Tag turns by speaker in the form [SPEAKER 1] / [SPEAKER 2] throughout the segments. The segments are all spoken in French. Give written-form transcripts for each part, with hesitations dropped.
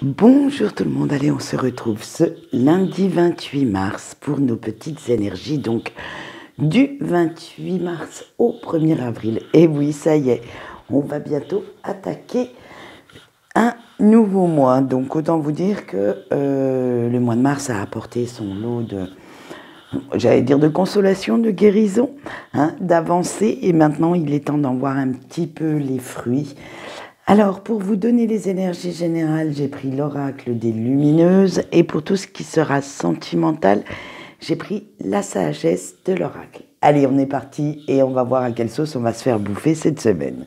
[SPEAKER 1] Bonjour tout le monde, allez on se retrouve ce lundi 28 mars pour nos petites énergies, donc du 28 mars au 1er avril. Et oui, ça y est, on va bientôt attaquer un nouveau mois, donc autant vous dire que le mois de mars a apporté son lot de consolation, de guérison, d'avancée, et maintenant il est temps d'en voir un petit peu les fruits. Alors, pour vous donner les énergies générales, j'ai pris l'oracle des lumineuses, et pour tout ce qui sera sentimental, j'ai pris la sagesse de l'oracle. Allez, on est parti et on va voir à quelle sauce on va se faire bouffer cette semaine.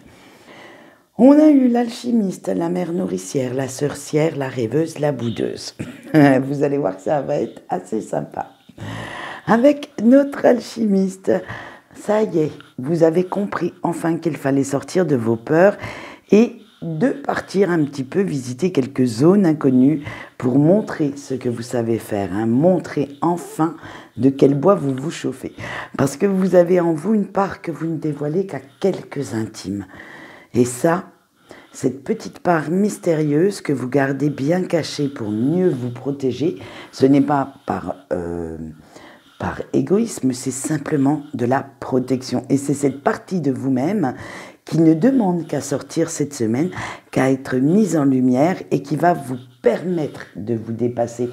[SPEAKER 1] On a eu l'alchimiste, la mère nourricière, la sorcière, la rêveuse, la boudeuse. Vous allez voir que ça va être assez sympa. Avec notre alchimiste, ça y est, vous avez compris enfin qu'il fallait sortir de vos peurs et de partir un petit peu visiter quelques zones inconnues pour montrer ce que vous savez faire, montrer enfin de quel bois vous vous chauffez. Parce que vous avez en vous une part que vous ne dévoilez qu'à quelques intimes. Et ça, cette petite part mystérieuse que vous gardez bien cachée pour mieux vous protéger, ce n'est pas par égoïsme, c'est simplement de la protection. Et c'est cette partie de vous-même qui ne demande qu'à sortir cette semaine, qu'à être mise en lumière et qui va vous permettre de vous dépasser,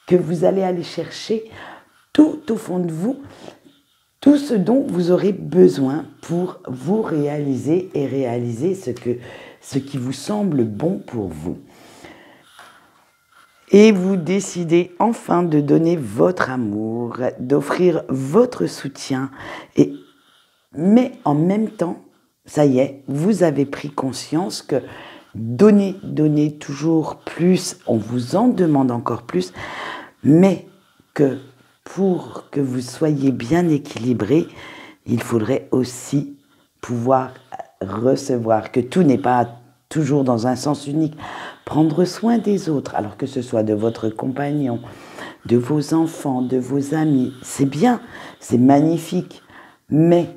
[SPEAKER 1] que vous allez aller chercher tout au fond de vous, tout ce dont vous aurez besoin pour vous réaliser et réaliser ce qui vous semble bon pour vous. Et vous décidez enfin de donner votre amour, d'offrir votre soutien, mais en même temps, ça y est, vous avez pris conscience que donner toujours plus, on vous en demande encore plus, mais que pour que vous soyez bien équilibré, il faudrait aussi pouvoir recevoir, que tout n'est pas toujours dans un sens unique. Prendre soin des autres, alors que ce soit de votre compagnon, de vos enfants, de vos amis, c'est bien, c'est magnifique, mais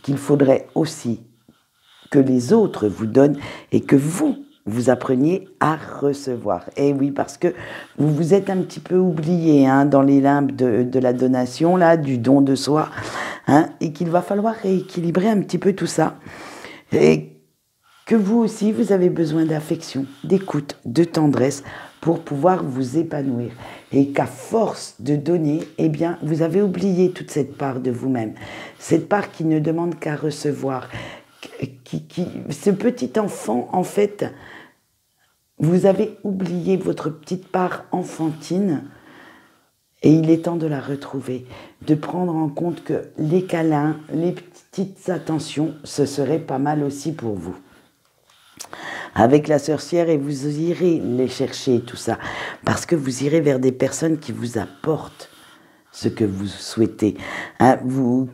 [SPEAKER 1] qu'il faudrait aussi que les autres vous donnent et que vous appreniez à recevoir. Et oui, parce que vous vous êtes un petit peu oublié dans les limbes de la donation, là, du don de soi, et qu'il va falloir rééquilibrer un petit peu tout ça. Et que vous aussi, vous avez besoin d'affection, d'écoute, de tendresse pour pouvoir vous épanouir. Et qu'à force de donner, eh bien, vous avez oublié toute cette part de vous-même. Cette part qui ne demande qu'à recevoir. Ce petit enfant, en fait, vous avez oublié votre petite part enfantine et il est temps de la retrouver, de prendre en compte que les câlins, les petites attentions, ce serait pas mal aussi pour vous. Avec la sorcière, et vous irez les chercher, tout ça, parce que vous irez vers des personnes qui vous apportent ce que vous souhaitez,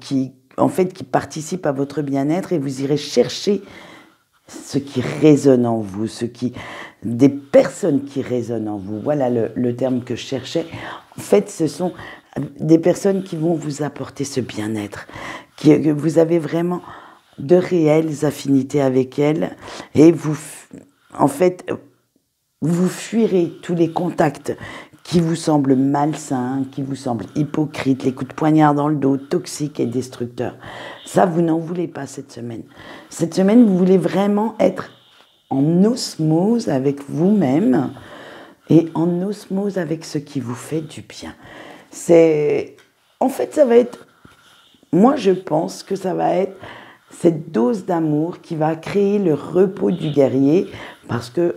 [SPEAKER 1] qui participent à votre bien-être, et vous irez chercher ce qui résonne en vous, des personnes qui résonnent en vous. Voilà le terme que je cherchais. En fait, ce sont des personnes qui vont vous apporter ce bien-être, que vous avez vraiment de réelles affinités avec elles, et vous fuirez tous les contacts qui vous semblent malsains, qui vous semblent hypocrites, les coups de poignard dans le dos, toxiques et destructeurs. Ça, vous n'en voulez pas cette semaine. Cette semaine, vous voulez vraiment être en osmose avec vous-même et en osmose avec ce qui vous fait du bien. Ça va être, moi je pense que ça va être cette dose d'amour qui va créer le repos du guerrier, parce que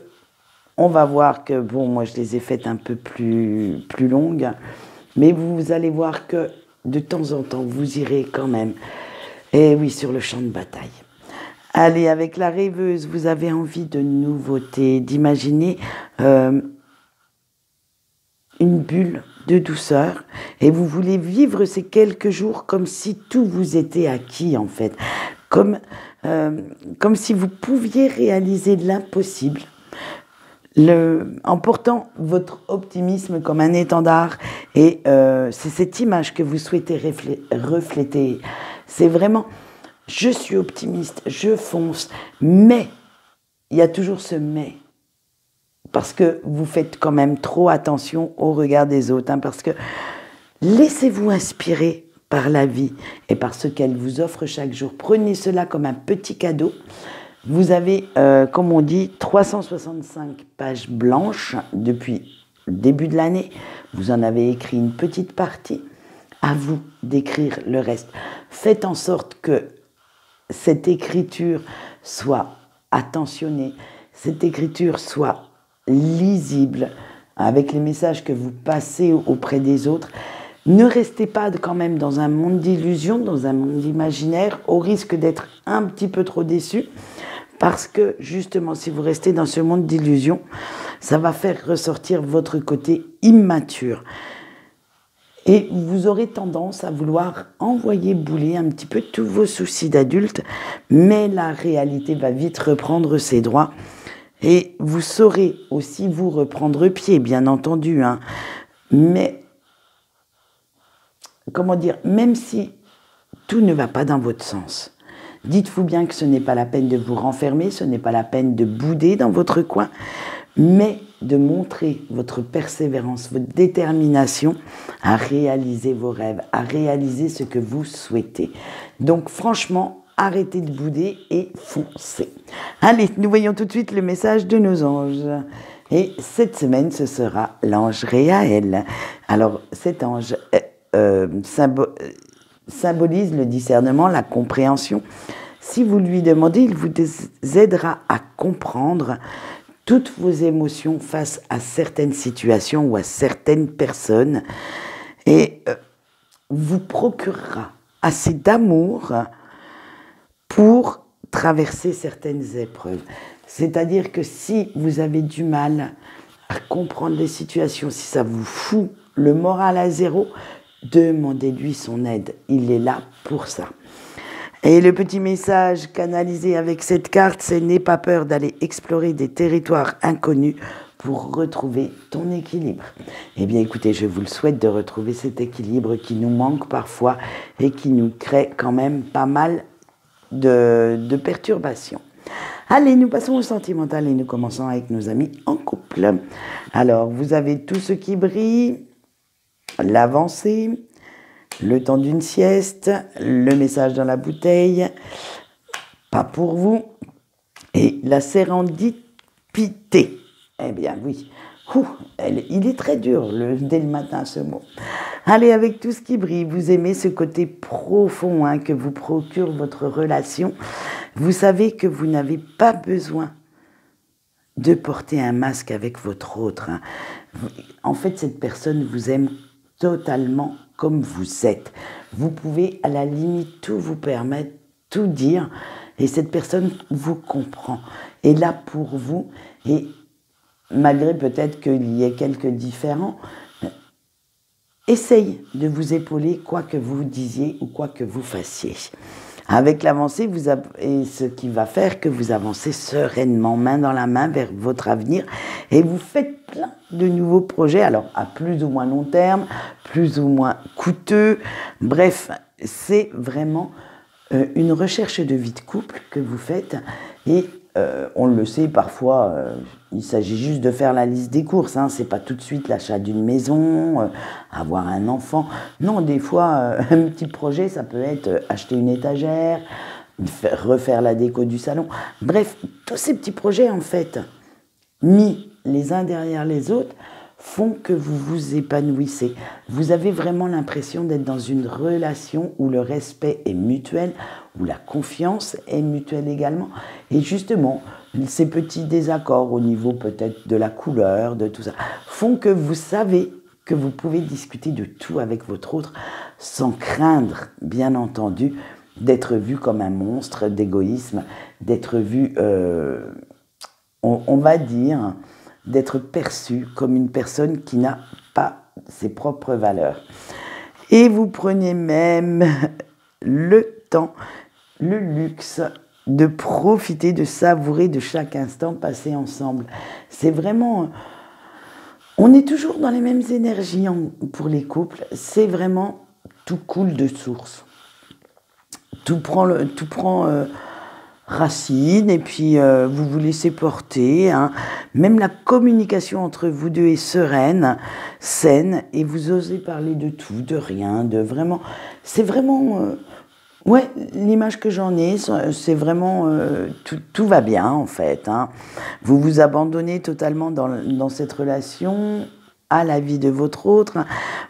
[SPEAKER 1] on va voir que, moi je les ai faites un peu plus longues, mais vous allez voir que de temps en temps, vous irez quand même, et oui, sur le champ de bataille. Allez, avec la rêveuse, vous avez envie de nouveautés, d'imaginer une bulle de douceur, et vous voulez vivre ces quelques jours comme si tout vous était acquis, en fait. Comme si vous pouviez réaliser l'impossible, en portant votre optimisme comme un étendard. Et c'est cette image que vous souhaitez refléter. C'est vraiment, je suis optimiste, je fonce, mais il y a toujours ce mais parce que vous faites quand même trop attention au regard des autres, hein, parce que laissez-vous inspirer par la vie et par ce qu'elle vous offre chaque jour. Prenez cela comme un petit cadeau. Vous avez, comme on dit, 365 pages blanches depuis le début de l'année. Vous en avez écrit une petite partie. À vous d'écrire le reste. Faites en sorte que cette écriture soit attentionnée, cette écriture soit lisible, avec les messages que vous passez auprès des autres. Ne restez pas quand même dans un monde d'illusions, dans un monde imaginaire, au risque d'être un petit peu trop déçu, parce que justement, si vous restez dans ce monde d'illusions, ça va faire ressortir votre côté immature. Et vous aurez tendance à vouloir envoyer bouler un petit peu tous vos soucis d'adulte, mais la réalité va vite reprendre ses droits. Et vous saurez aussi vous reprendre pied, bien entendu, hein. Mais, comment dire, même si tout ne va pas dans votre sens, dites-vous bien que ce n'est pas la peine de vous renfermer, ce n'est pas la peine de bouder dans votre coin, mais de montrer votre persévérance, votre détermination à réaliser vos rêves, à réaliser ce que vous souhaitez. Donc franchement, arrêtez de bouder et foncez. Allez, nous voyons tout de suite le message de nos anges. Et cette semaine, ce sera l'ange Réaël. Alors cet ange symbolise le discernement, la compréhension. Si vous lui demandez, il vous aidera à comprendre toutes vos émotions face à certaines situations ou à certaines personnes et vous procurera assez d'amour pour traverser certaines épreuves. C'est-à-dire que si vous avez du mal à comprendre les situations, si ça vous fout le moral à zéro, demandez-lui son aide. Il est là pour ça. Et le petit message canalisé avec cette carte, c'est « N'aie pas peur d'aller explorer des territoires inconnus pour retrouver ton équilibre ». Eh bien écoutez, je vous le souhaite de retrouver cet équilibre qui nous manque parfois et qui nous crée quand même pas mal de perturbations. Allez, nous passons au sentimental et nous commençons avec nos amis en couple. Alors, vous avez tout ce qui brille, l'avancée, le temps d'une sieste, le message dans la bouteille, pas pour vous, et la sérendipité. Eh bien oui, il est très dur dès le matin ce mot. Allez, avec tout ce qui brille, vous aimez ce côté profond hein, que vous procure votre relation. Vous savez que vous n'avez pas besoin de porter un masque avec votre autre. Hein. En fait, cette personne vous aime totalement comme vous êtes. Vous pouvez à la limite tout vous permettre, tout dire, et cette personne vous comprend, est là pour vous, et malgré peut-être qu'il y ait quelques différends, essaye de vous épauler quoi que vous disiez ou quoi que vous fassiez. Avec l'avancée, et ce qui va faire que vous avancez sereinement, main dans la main vers votre avenir et vous faites plein de nouveaux projets, alors à plus ou moins long terme, plus ou moins coûteux. Bref, c'est vraiment une recherche de vie de couple que vous faites et on le sait parfois, il s'agit juste de faire la liste des courses, hein, c'est pas tout de suite l'achat d'une maison, avoir un enfant. Non, des fois, un petit projet, ça peut être acheter une étagère, refaire la déco du salon. Bref, tous ces petits projets, en fait, mis les uns derrière les autres, font que vous vous épanouissez. Vous avez vraiment l'impression d'être dans une relation où le respect est mutuel, où la confiance est mutuelle également. Et justement, ces petits désaccords au niveau peut-être de la couleur, de tout ça, font que vous savez que vous pouvez discuter de tout avec votre autre sans craindre, bien entendu, d'être vu comme un monstre d'égoïsme, d'être vu, on va dire, d'être perçu comme une personne qui n'a pas ses propres valeurs. Et vous prenez même le temps, le luxe de profiter, de savourer de chaque instant passé ensemble. C'est vraiment... On est toujours dans les mêmes énergies pour les couples. C'est vraiment... Tout coule de source. Tout prend racine et puis vous vous laissez porter. Hein. Même la communication entre vous deux est sereine, saine, et vous osez parler de tout, de rien, de vraiment. C'est vraiment. Ouais, l'image que j'en ai, c'est vraiment. Tout va bien en fait. Hein. Vous vous abandonnez totalement dans cette relation à la vie de votre autre, hein,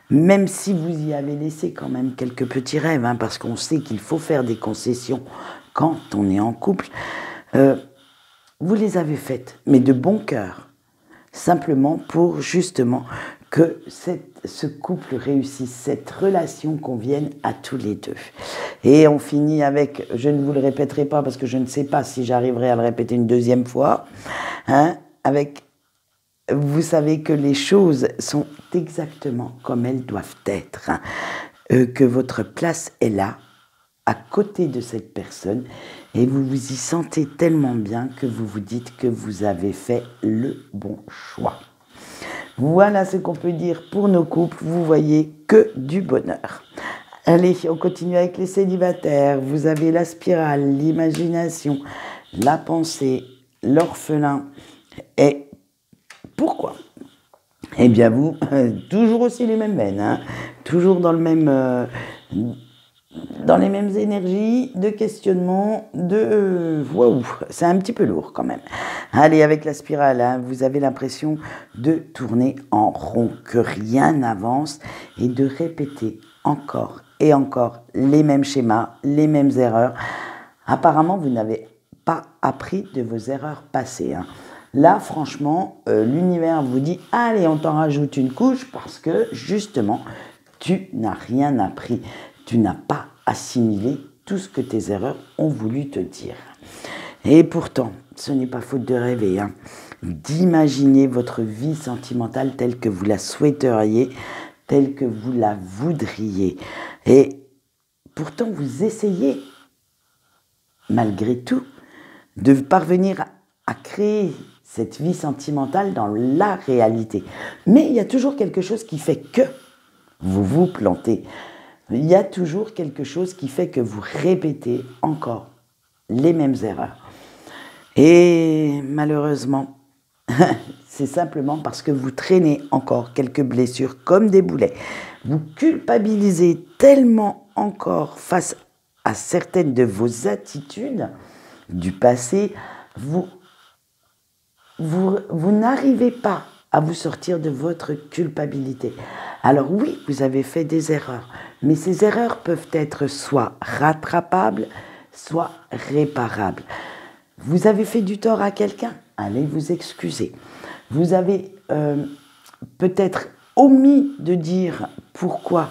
[SPEAKER 1] même si vous y avez laissé quand même quelques petits rêves, hein, parce qu'on sait qu'il faut faire des concessions quand on est en couple, vous les avez faites, mais de bon cœur, simplement pour justement que ce couple réussisse, cette relation convienne à tous les deux. Et on finit avec, je ne vous le répéterai pas parce que je ne sais pas si j'arriverai à le répéter une deuxième fois, hein, avec, vous savez que les choses sont exactement comme elles doivent être, hein, que votre place est là, à côté de cette personne, et vous vous y sentez tellement bien que vous vous dites que vous avez fait le bon choix. Voilà ce qu'on peut dire pour nos couples, vous voyez que du bonheur. Allez, on continue avec les célibataires. Vous avez la spirale, l'imagination, la pensée, l'orphelin. Et pourquoi ? Eh bien vous, toujours aussi les mêmes veines, hein, toujours dans le même... dans les mêmes énergies de questionnement, de... Waouh, c'est un petit peu lourd quand même. Allez, avec la spirale, hein, vous avez l'impression de tourner en rond, que rien n'avance et de répéter encore et encore les mêmes schémas, les mêmes erreurs. Apparemment, vous n'avez pas appris de vos erreurs passées. Hein. Là, franchement, l'univers vous dit, allez, on t'en rajoute une couche parce que, justement, tu n'as rien appris. Tu n'as pas assimilé tout ce que tes erreurs ont voulu te dire. Et pourtant, ce n'est pas faute de rêver, hein, d'imaginer votre vie sentimentale telle que vous la souhaiteriez, telle que vous la voudriez. Et pourtant, vous essayez, malgré tout, de parvenir à créer cette vie sentimentale dans la réalité. Mais il y a toujours quelque chose qui fait que vous vous plantez. Il y a toujours quelque chose qui fait que vous répétez encore les mêmes erreurs. Et malheureusement, c'est simplement parce que vous traînez encore quelques blessures comme des boulets. Vous culpabilisez tellement encore face à certaines de vos attitudes du passé, vous n'arrivez pas à vous sortir de votre culpabilité. Alors oui, vous avez fait des erreurs, mais ces erreurs peuvent être soit rattrapables, soit réparables. Vous avez fait du tort à quelqu'un, allez vous excuser. Vous avez peut-être omis de dire pourquoi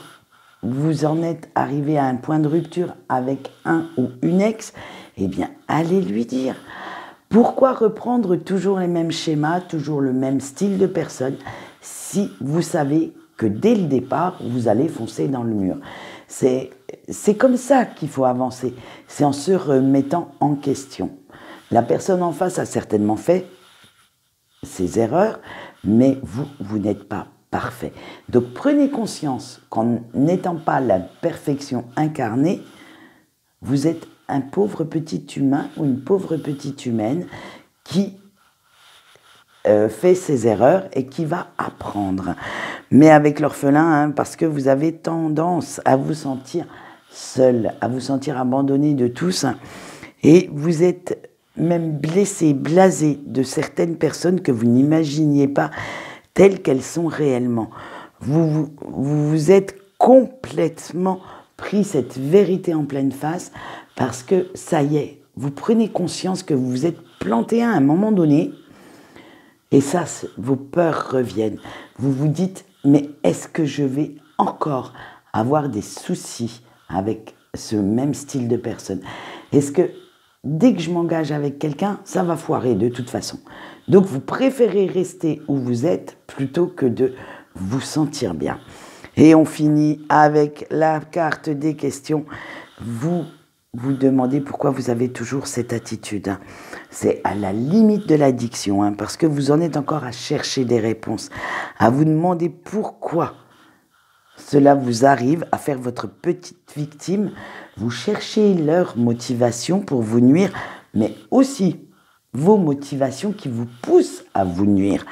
[SPEAKER 1] vous en êtes arrivé à un point de rupture avec un ou une ex, eh bien, allez lui dire. Pourquoi reprendre toujours les mêmes schémas, toujours le même style de personne, si vous savez que dès le départ, vous allez foncer dans le mur. C'est comme ça qu'il faut avancer, c'est en se remettant en question. La personne en face a certainement fait ses erreurs, mais vous n'êtes pas parfait. Donc prenez conscience qu'en n'étant pas la perfection incarnée, vous êtes un pauvre petit humain ou une pauvre petite humaine qui fait ses erreurs et qui va apprendre. Mais avec l'orphelin, hein, parce que vous avez tendance à vous sentir seul, à vous sentir abandonné de tous, hein, et vous êtes même blessé, blasé de certaines personnes que vous n'imaginiez pas telles qu'elles sont réellement. Vous êtes complètement pris cette vérité en pleine face parce que ça y est, vous prenez conscience que vous vous êtes planté à un moment donné et ça, vos peurs reviennent. Vous vous dites, mais est-ce que je vais encore avoir des soucis avec ce même style de personne? Est-ce que dès que je m'engage avec quelqu'un, ça va foirer de toute façon? Donc vous préférez rester où vous êtes plutôt que de vous sentir bien. Et on finit avec la carte des questions. Vous vous demandez pourquoi vous avez toujours cette attitude. Hein. C'est à la limite de l'addiction, hein, parce que vous en êtes encore à chercher des réponses, à vous demander pourquoi cela vous arrive, à faire votre petite victime. Vous cherchez leur motivation pour vous nuire, mais aussi vos motivations qui vous poussent à vous nuire.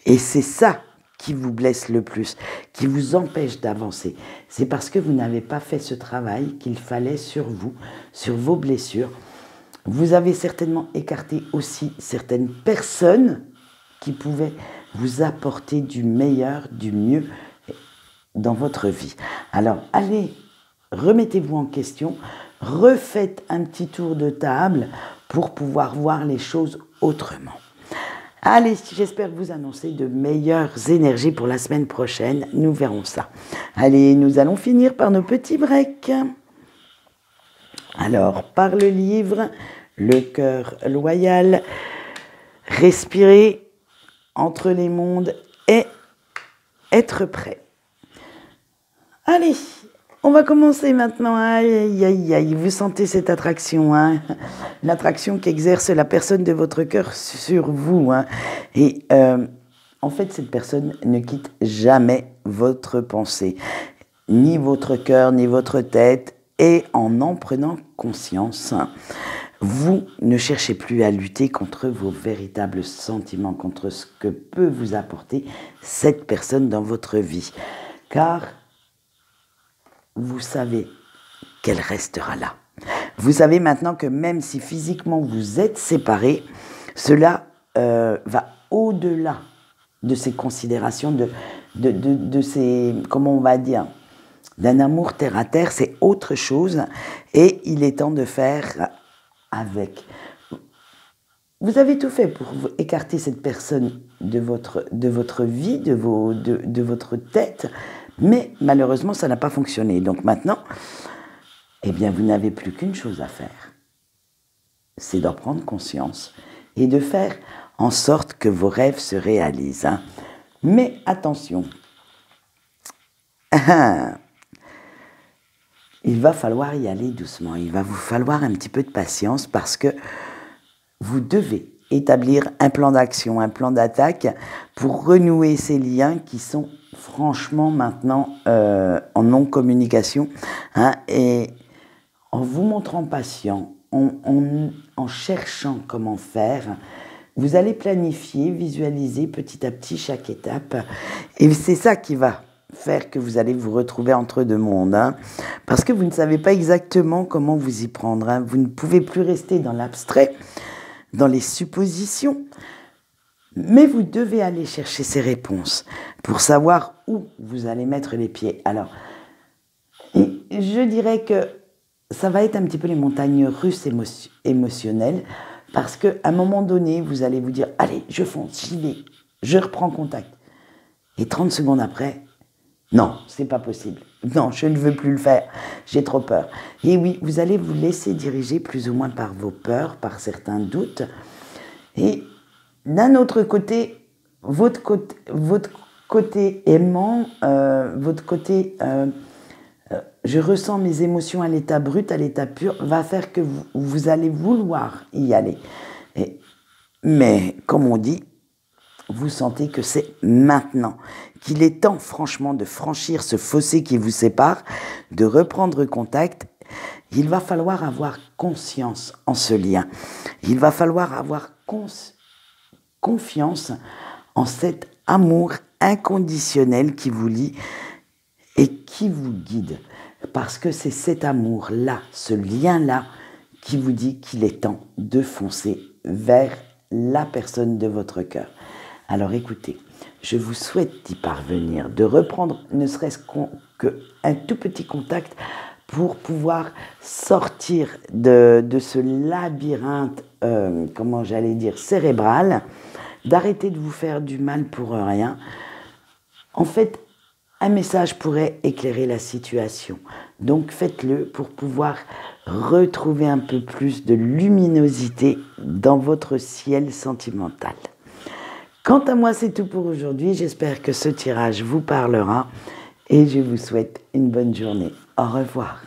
[SPEAKER 1] Et c'est ça qui vous blesse le plus, qui vous empêche d'avancer. C'est parce que vous n'avez pas fait ce travail qu'il fallait sur vous, sur vos blessures. Vous avez certainement écarté aussi certaines personnes qui pouvaient vous apporter du meilleur, du mieux dans votre vie. Alors, allez, remettez-vous en question, refaites un petit tour de table pour pouvoir voir les choses autrement. Allez, j'espère vous annoncer de meilleures énergies pour la semaine prochaine. Nous verrons ça. Allez, nous allons finir par nos petits breaks. Alors, par le livre, le cœur loyal, respirer entre les mondes et être prêt. Allez, on va commencer maintenant. Aïe, aïe, aïe, aïe. Vous sentez cette attraction, hein? L'attraction qu'exerce la personne de votre cœur sur vous. Hein? Et en fait, cette personne ne quitte jamais votre pensée, ni votre cœur, ni votre tête. Et en prenant conscience, vous ne cherchez plus à lutter contre vos véritables sentiments, contre ce que peut vous apporter cette personne dans votre vie. Car vous savez qu'elle restera là. Vous savez maintenant que même si physiquement vous êtes séparés, cela va au-delà de ces considérations, de ces, comment on va dire, d'un amour terre à terre, c'est autre chose et il est temps de faire avec. Vous avez tout fait pour écarter cette personne de votre vie, de votre tête, mais malheureusement, ça n'a pas fonctionné. Donc maintenant, eh bien, vous n'avez plus qu'une chose à faire. C'est d'en prendre conscience et de faire en sorte que vos rêves se réalisent. Hein. Mais attention, il va falloir y aller doucement. Il va vous falloir un petit peu de patience parce que vous devez établir un plan d'action, un plan d'attaque pour renouer ces liens qui sont franchement maintenant en non-communication. Hein, et en vous montrant patient, en cherchant comment faire, vous allez planifier, visualiser petit à petit chaque étape. Et c'est ça qui va faire que vous allez vous retrouver entre deux mondes. Hein, parce que vous ne savez pas exactement comment vous y prendre. Hein, vous ne pouvez plus rester dans l'abstrait, dans les suppositions. Mais vous devez aller chercher ces réponses pour savoir où vous allez mettre les pieds. Alors, je dirais que ça va être un petit peu les montagnes russes émotionnelles parce qu'à un moment donné, vous allez vous dire « Allez, je fonce, j'y vais, je reprends contact. » Et 30 secondes après, « Non, c'est pas possible. Non, je ne veux plus le faire. J'ai trop peur. » Et oui, vous allez vous laisser diriger plus ou moins par vos peurs, par certains doutes. Et d'un autre côté, votre côté aimant, votre côté je ressens mes émotions à l'état brut, à l'état pur, va faire que vous allez vouloir y aller. Mais comme on dit, vous sentez que c'est maintenant, qu'il est temps franchement de franchir ce fossé qui vous sépare, de reprendre contact. Il va falloir avoir conscience en ce lien. Il va falloir avoir confiance en cet amour inconditionnel qui vous lie et qui vous guide. Parce que c'est cet amour-là, ce lien-là, qui vous dit qu'il est temps de foncer vers la personne de votre cœur. Alors écoutez, je vous souhaite d'y parvenir, de reprendre ne serait-ce qu'un tout petit contact pour pouvoir sortir de ce labyrinthe, comment j'allais dire, cérébral, d'arrêter de vous faire du mal pour rien. En fait, un message pourrait éclairer la situation. Donc faites-le pour pouvoir retrouver un peu plus de luminosité dans votre ciel sentimental. Quant à moi, c'est tout pour aujourd'hui. J'espère que ce tirage vous parlera et je vous souhaite une bonne journée. Au revoir.